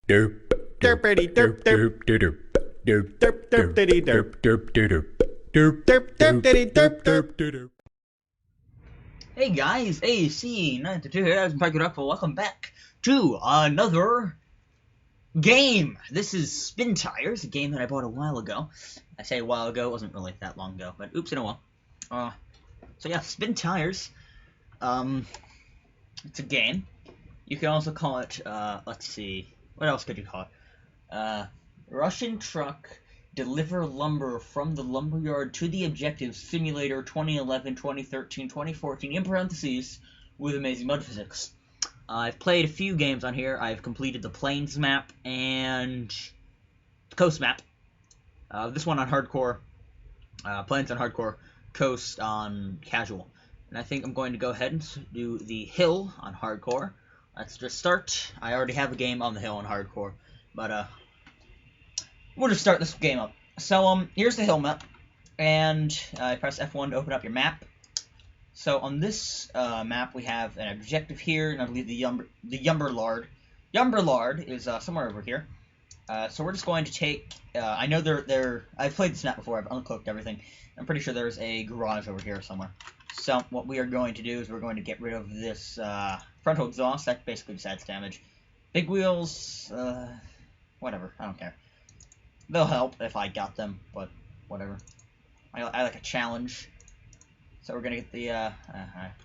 Derp, derpity derp derp derp derp derp derp diddy derp derp derp derp derp derp diddy derp derp derp. Hey guys, AC92 here, I'm Parker Up, welcome back to another game. This is Spin Tires, a game that I bought a while ago. I say a while ago, it wasn't really that long ago, but oops, in a while. So yeah, Spin Tires, it's a game. You can also call it, let's see, what else could you call it? Russian Truck Deliver Lumber from the Lumberyard to the Objective Simulator 2011, 2013, 2014, in parentheses, with amazing mud physics. I've played a few games on here. I've completed the Plains map and the Coast map. This one on Hardcore, Plains on Hardcore, Coast on Casual. And I think I'm going to go ahead and do the Hill on Hardcore. Let's just start. I already have a game on the Hill on Hardcore, but we'll just start this game up. So, here's the hill map, and I press F1 to open up your map. So, on this map, we have an objective here, and I believe the Yumberlard. Yumberlard is somewhere over here. So we're just going to take, I know I've played this map before, I've uncloaked everything. I'm pretty sure there's a garage over here somewhere. So, what we are going to do is we're going to get rid of this frontal exhaust. That basically just adds damage. Big wheels, whatever, I don't care. They'll help if I got them, but whatever. I like a challenge. So we're gonna get the,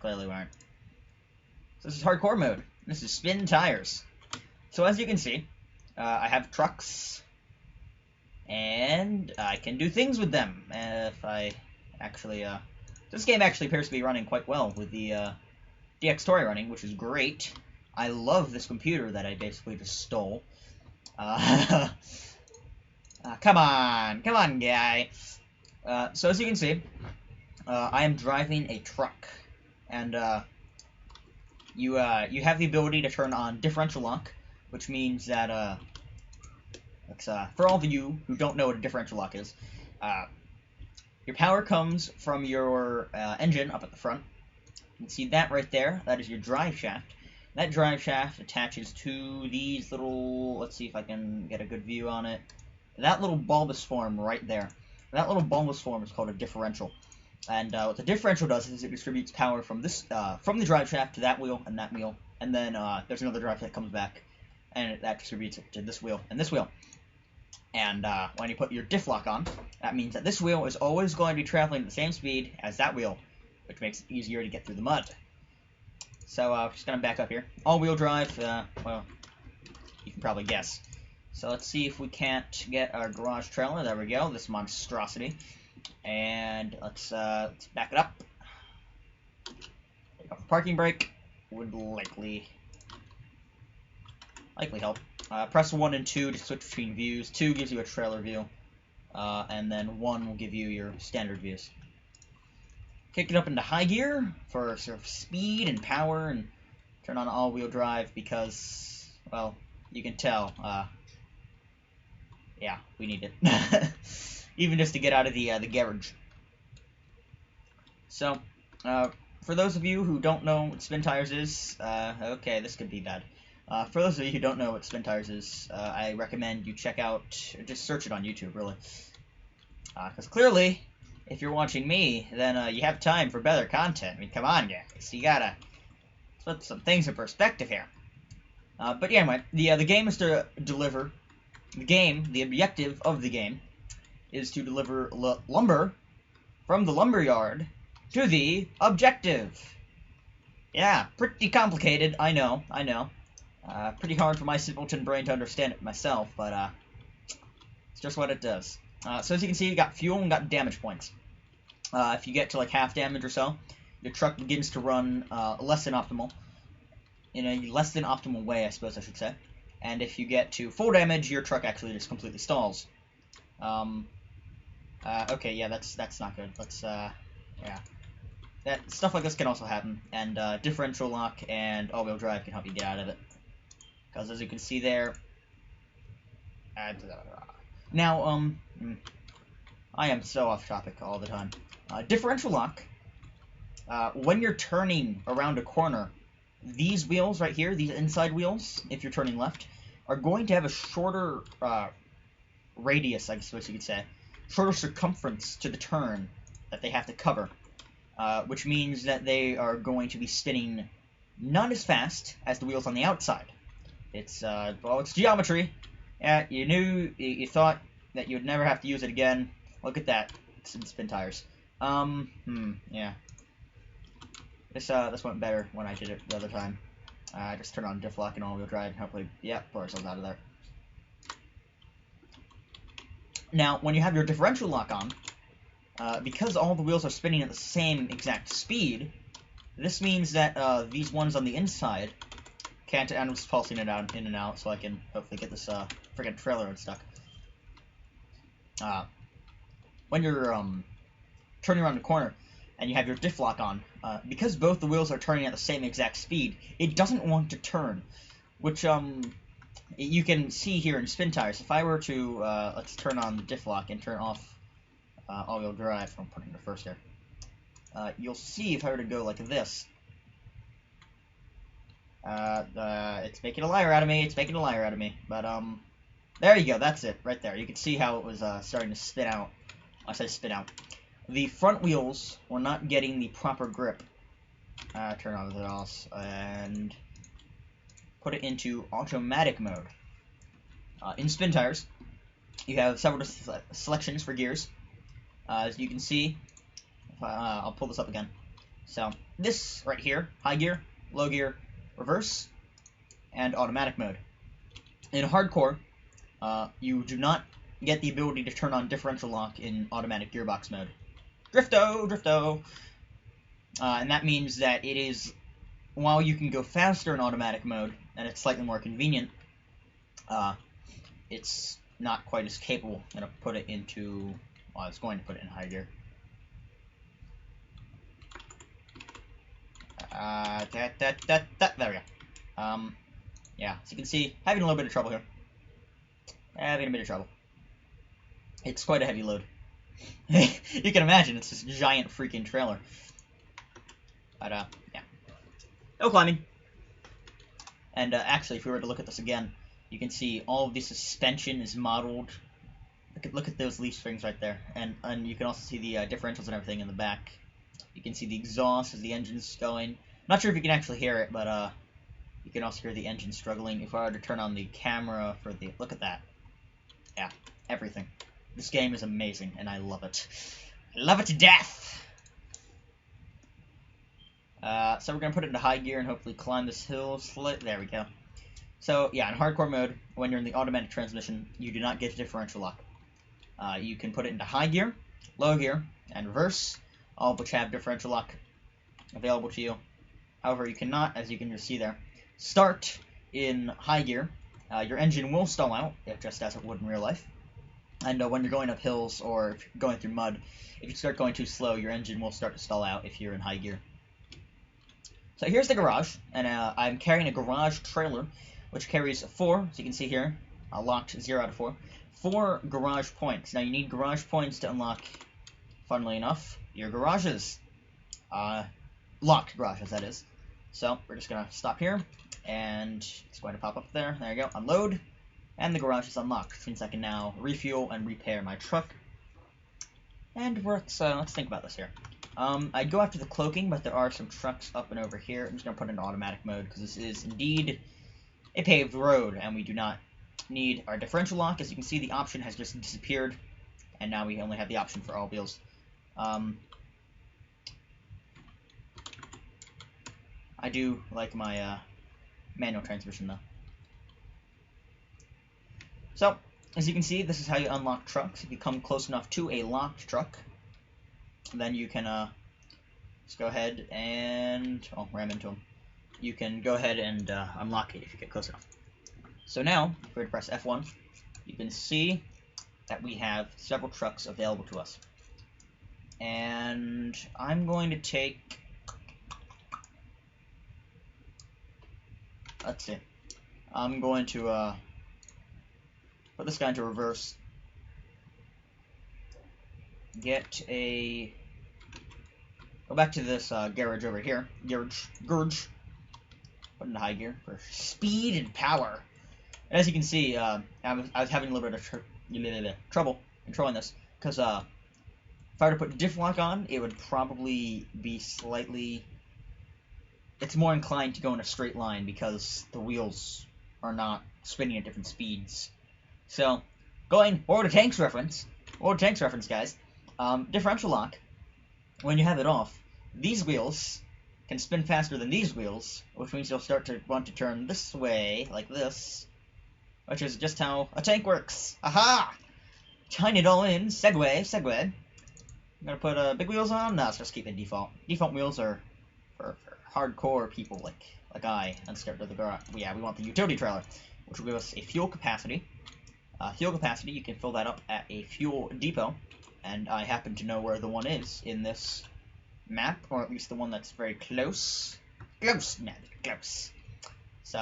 clearly we aren't. So this is hardcore mode. This is Spin Tires. So as you can see, I have trucks, and I can do things with them. If I actually, this game actually appears to be running quite well with the, DX Toy running, which is great. I love this computer that I basically just stole. Come on, guy. So as you can see, I am driving a truck, and you have the ability to turn on differential lock, which means that for all of you who don't know what a differential lock is, your power comes from your engine up at the front. You can see that right there. That is your drive shaft. That drive shaft attaches to these little. Let's see if I can get a good view on it. That little bulbous form right there. That little bulbous form is called a differential. And what the differential does is it distributes power from this, from the drive shaft to that wheel, and then there's another drive that comes back, and that distributes it to this wheel and this wheel. And when you put your diff lock on, that means that this wheel is always going to be traveling at the same speed as that wheel, which makes it easier to get through the mud. So just gonna back up here. All-wheel drive. Well, you can probably guess. So let's see if we can't get our garage trailer. There we go, this monstrosity. And let's back it up. Parking brake would likely help. Press 1 and 2 to switch between views. 2 gives you a trailer view, and then 1 will give you your standard views. Kick it up into high gear for sort of speed and power, and turn on all-wheel drive because, well, you can tell. Yeah, we need it. Even just to get out of the garage. So, for those of you who don't know what Spin Tires is, okay, this could be bad. For those of you who don't know what Spin Tires is, I recommend you check out, just search it on YouTube, really. Because clearly, if you're watching me, then you have time for better content. I mean, come on, guys. You gotta put some things in perspective here. But yeah, anyway, the game is to deliver. The objective of the game is to deliver lumber from the lumberyard to the objective. Yeah, pretty complicated, I know. Pretty hard for my simpleton brain to understand it myself, but it's just what it does. So as you can see, you got fuel and got damage points. If you get to like half damage or so, your truck begins to run less than optimal. In a less than optimal way, I suppose I should say. And if you get to full damage, your truck actually just completely stalls. Okay, yeah, that's not good. Let's, yeah. Stuff like this can also happen, and differential lock and all-wheel drive can help you get out of it. Because as you can see there... Now, I am so off topic all the time. Differential lock, when you're turning around a corner, these wheels right here, these inside wheels, if you're turning left, are going to have a shorter radius, I suppose you could say, shorter circumference to the turn that they have to cover, which means that they are going to be spinning not as fast as the wheels on the outside. It's well, it's geometry. Yeah, you thought that you would never have to use it again. Look at that, some spin tires. Yeah. This went better when I did it the other time. Just turn on diff lock and all-wheel drive, and hopefully, yeah, pull ourselves out of there. Now, when you have your differential lock on, because all the wheels are spinning at the same exact speed, this means that these ones on the inside can't. And I'm just pulsing it out in and out so I can hopefully get this friggin' trailer unstuck. When you're turning around the corner and you have your diff lock on, because both the wheels are turning at the same exact speed, it doesn't want to turn, which you can see here in spin tires. If I were to let's turn on the diff lock and turn off all-wheel drive, I'm putting it first here. You'll see if I were to go like this. It's making a liar out of me. It's making a liar out of me. But there you go. That's it right there. You can see how it was starting to spin out. I say spin out. The front wheels were not getting the proper grip. Turn on the NOS and put it into automatic mode. In spin tires, you have several selections for gears. As you can see, I'll pull this up again. So this right here, high gear, low gear, reverse, and automatic mode. In hardcore, you do not get the ability to turn on differential lock in automatic gearbox mode. Drifto, drifto. And that means that it is, while you can go faster in automatic mode, and it's slightly more convenient, it's not quite as capable. I'm going to put it into, well, I was going to put it in high gear. There we go. Yeah, so you can see, having a little bit of trouble here. Having a bit of trouble. It's quite a heavy load. You can imagine, it's this giant freaking trailer. But, yeah. No climbing. And, actually, if we were to look at this again, you can see all of the suspension is modeled. Look at those leaf springs right there. And you can also see the differentials and everything in the back. You can see the exhaust as the engine's going. Not sure if you can actually hear it, but, you can also hear the engine struggling. If I were to turn on the camera for the... Look at that. Yeah, everything. This game is amazing, and I love it. I love it to death! So we're going to put it into high gear and hopefully climb this hill. There we go. So, yeah, in hardcore mode, when you're in the automatic transmission, you do not get a differential lock. You can put it into high gear, low gear, and reverse, all of which have differential lock available to you. However, you cannot, as you can just see there, start in high gear. Your engine will stall out, just as it would in real life. And when you're going up hills or if you're going through mud, if you start going too slow, your engine will start to stall out if you're in high gear. So here's the garage, and I'm carrying a garage trailer, which carries 4, as you can see here, locked 0 out of 4, 4 garage points. Now you need garage points to unlock, funnily enough, your garages. Locked garages, that is. So we're just going to stop here, and it's going to pop up there. There you go, unload. And the garage is unlocked, which means I can now refuel and repair my truck. And let's think about this here. I'd go after the cloaking, but there are some trucks up and over here. I'm just going to put it into automatic mode, because this is indeed a paved road, and we do not need our differential lock. As you can see, the option has just disappeared, and now we only have the option for all wheels. I do like my manual transmission, though. So, as you can see, this is how you unlock trucks. If you come close enough to a locked truck, then you can just go ahead and ram into them. You can go ahead and unlock it if you get close enough. So now, if we were to press F1, you can see that we have several trucks available to us. And I'm going to take... Let's see. I'm going to put this guy into reverse. Get a... Go back to this garage over here. Garage. Put into high gear for speed and power. And as you can see, I was having a little bit of trouble controlling this, because if I were to put diff lock on, it would probably be slightly... It's more inclined to go in a straight line because the wheels are not spinning at different speeds. So, going World of Tanks reference, guys. Differential lock, when you have it off, these wheels can spin faster than these wheels, which means you'll start to want to turn this way, like this, which is just how a tank works. Aha! Tying it all in, segue. I'm gonna put big wheels on. No, let's just keep it default. Default wheels are for hardcore people like I. Let's start with the garage. Yeah, we want the utility trailer, which will give us a fuel capacity. Fuel capacity, you can fill that up at a fuel depot, and I happen to know where the one is in this map, or at least the one that's very close. Close. So,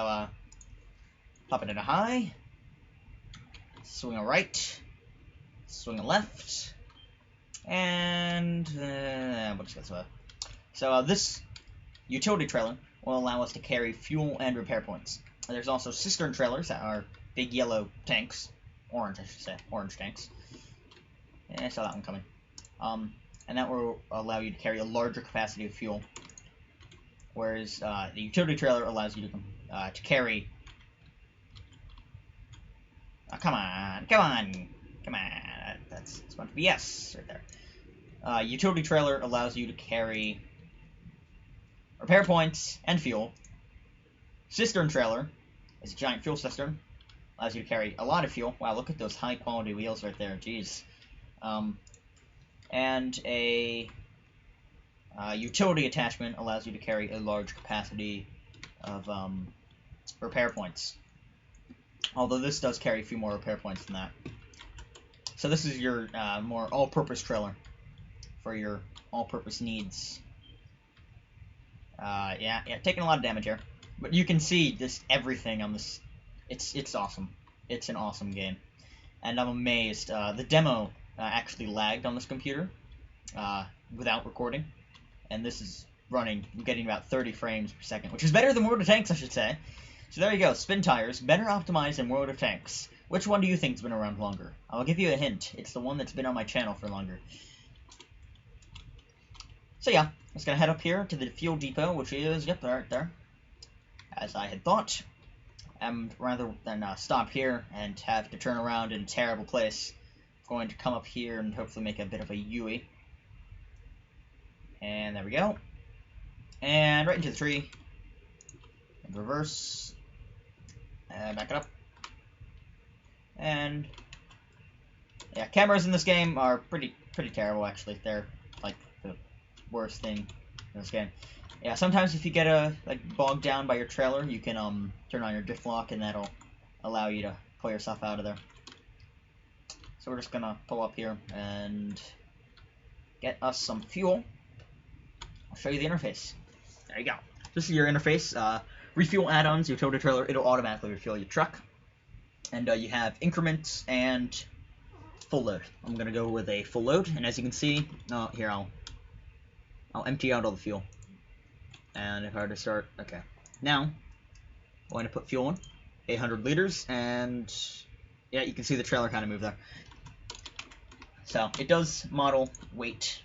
pop it in a high, swing a right, swing a left, and we'll just go this way. So, this utility trailer will allow us to carry fuel and repair points. There's also cistern trailers that are big yellow tanks. Orange, I should say. Orange tanks. Yeah, I saw that one coming. And that will allow you to carry a larger capacity of fuel. Whereas the utility trailer allows you to carry... come on. That's supposed to be yes right there. Utility trailer allows you to carry repair points and fuel. Cistern trailer is a giant fuel cistern. Allows you to carry a lot of fuel. Wow, look at those high quality wheels right there. Jeez. And a utility attachment allows you to carry a large capacity of repair points. Although this does carry a few more repair points than that. So this is your more all-purpose trailer for your all-purpose needs. Yeah, taking a lot of damage here. But you can see this everything on this. It's awesome. It's an awesome game. And I'm amazed. The demo actually lagged on this computer without recording. And this is running, getting about 30 frames per second, which is better than World of Tanks, I should say. So there you go. Spin tires, better optimized than World of Tanks. Which one do you think's been around longer? I'll give you a hint. It's the one that's been on my channel for longer. So yeah, let's gonna head up here to the fuel depot, which is, yep, right there. As I had thought. And rather than stop here and have to turn around in a terrible place, I'm going to come up here and hopefully make a bit of a U-ey. And there we go. And right into the tree. And reverse. And back it up. And yeah, cameras in this game are pretty terrible actually. They're like the worst thing in this game. Yeah, sometimes if you get bogged down by your trailer, you can turn on your diff lock, and that'll allow you to pull yourself out of there. So we're just gonna pull up here and get us some fuel. I'll show you the interface. There you go. This is your interface. Refuel add-ons, utility trailer, it'll automatically refuel your truck. And you have increments and full load. I'm gonna go with a full load, and as you can see, here I'll empty out all the fuel. And if I were to start, okay. Now, I'm going to put fuel in, 800 liters, and yeah, you can see the trailer kind of move there. So, it does model weight